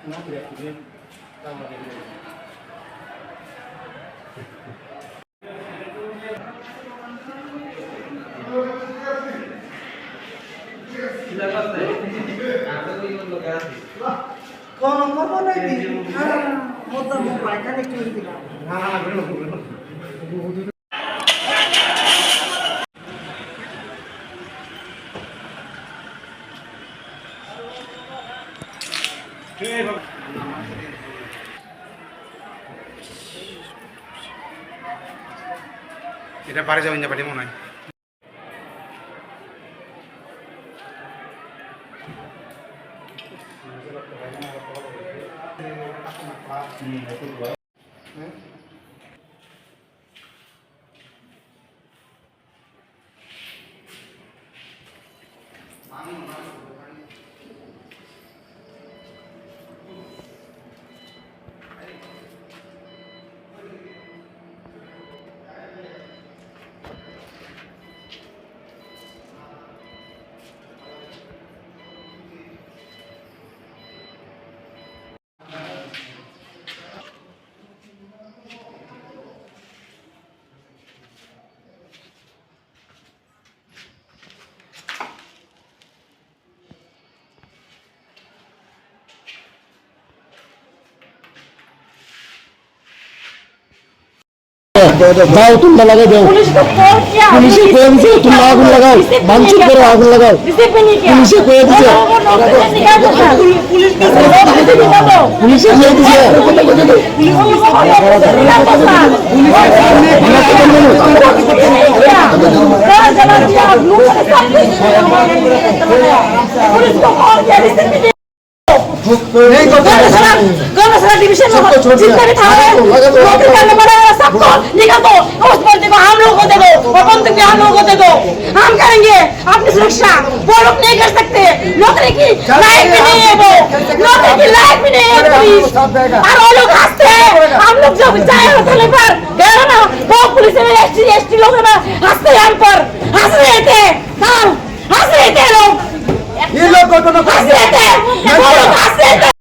कौन नंबर बोल रही थी? हाँ, वो तो मोबाइल का लेके हुई थी। हाँ, এটা পারে যাবেন না পারি মনে হয় जाओ तुम लगा दो पुलिस को कोई से तुम आग लगाओ बांचू करो आग लगाओ पुलिस को कोई से पुलिस से डिवीजन जितना भी था नौकरी करने पड़ा सबको निकाल दो, उस पर देखो हम लोगों को दे दो और बंदूक भी हम लोगों को दे दो। हम करेंगे अपनी सुरक्षा, वो लोग नहीं कर सकते। नौकरी की लायक भी नहीं है वो, नौकरी की लायक भी नहीं है पुलिस। और वो लोग हंसते हैं, हम लोग जब जाए होटल पर गए ना वो पुलिस में एसटी लोग ना हंसते हैं, हम पर हंस रहे थे, हंस रहे थे लोग, ये लोग हंस रहे थे, वो लोग हंस रहे थे।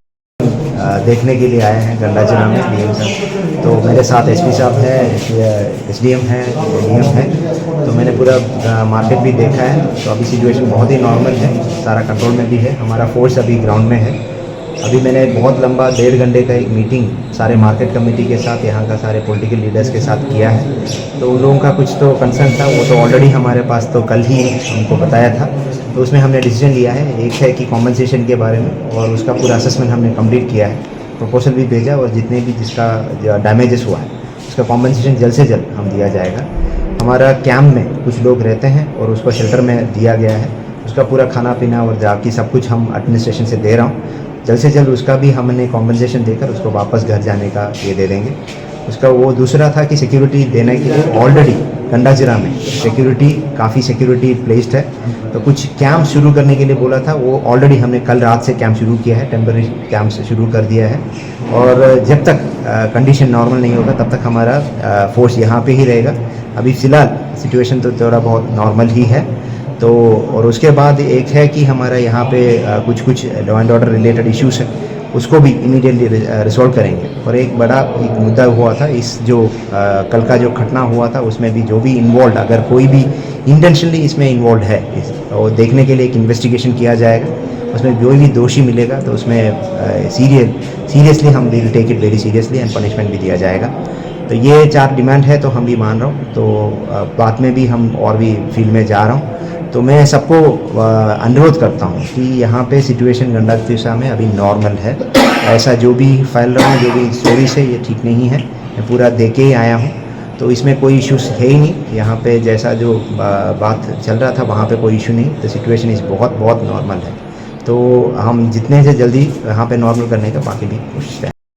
देखने के लिए आए हैं गंडाचना में डीएम साहब। तो मेरे साथ एसपी साहब है, एसडीएम है, डीएम है। तो मैंने पूरा मार्केट भी देखा है। तो अभी सिचुएशन बहुत ही नॉर्मल है, सारा कंट्रोल में भी है। हमारा फोर्स अभी ग्राउंड में है। अभी मैंने बहुत लंबा 1.5 घंटे का एक मीटिंग सारे मार्केट कमेटी के साथ, यहाँ का सारे पॉलिटिकल लीडर्स के साथ किया है। तो उन लोगों का कुछ तो कंसर्न था, वो तो ऑलरेडी हमारे पास तो कल ही हमको बताया था। तो उसमें हमने डिसीजन लिया है, एक है कि कॉम्पनसेशन के बारे में, और उसका पूरा असेसमेंट हमने कंप्लीट किया है, प्रपोजल भी भेजा, और जितने भी जिसका डैमेजेस हुआ है उसका कॉम्पनसेशन जल्द से जल्द हम दिया जाएगा। हमारा कैंप में कुछ लोग रहते हैं और उसको शेल्टर में दिया गया है, उसका पूरा खाना पीना और जाकी सब कुछ हम एडमिनिस्ट्रेशन से दे रहा हूँ। जल्द से जल्द उसका भी हमने कॉम्पनसेशन देकर उसको वापस घर जाने का ये दे देंगे। उसका वो दूसरा था कि सिक्योरिटी देने के लिए ऑलरेडी गंडाचिरा में सिक्योरिटी काफ़ी सिक्योरिटी प्लेस्ड है। तो कुछ कैंप शुरू करने के लिए बोला था, वो ऑलरेडी हमने कल रात से कैंप शुरू किया है, टेम्पररी कैंप शुरू कर दिया है। और जब तक कंडीशन नॉर्मल नहीं होगा तब तक हमारा फोर्स यहाँ पे ही रहेगा। अभी फ़िलहाल सिचुएशन तो थोड़ा बहुत नॉर्मल ही है। तो और उसके बाद एक है कि हमारा यहाँ पे कुछ law and order related issues है, उसको भी इमीडिएटली रिजॉल्व करेंगे। और एक बड़ा एक मुद्दा हुआ था, इस जो कल का जो घटना हुआ था उसमें भी जो भी इन्वॉल्व, अगर कोई भी इंटेंशनली इसमें इन्वॉल्व है और देखने के लिए एक इन्वेस्टिगेशन किया जाएगा। उसमें जो भी दोषी मिलेगा तो उसमें सीरियसली हम will take it very seriously and punishment भी दिया जाएगा। तो ये 4 डिमांड है, तो हम भी मान रहा हूँ। तो बाद में भी हम और भी फील्ड में जा रहा हूँ। तो मैं सबको अनुरोध करता हूँ कि यहाँ पे सिचुएशन गंडाचिरा में अभी नॉर्मल है। ऐसा जो भी फैल रहा है, जो भी स्टोरीज है, ये ठीक नहीं है। मैं पूरा देख के ही आया हूँ, तो इसमें कोई इश्यूज है ही नहीं। यहाँ पे जैसा जो बात चल रहा था वहाँ पे कोई इशू नहीं। तो सिचुएशन इस बहुत नॉर्मल है। तो हम जितने से जल्दी यहाँ पे नॉर्मल करने का बाकी भी कोशिश करें।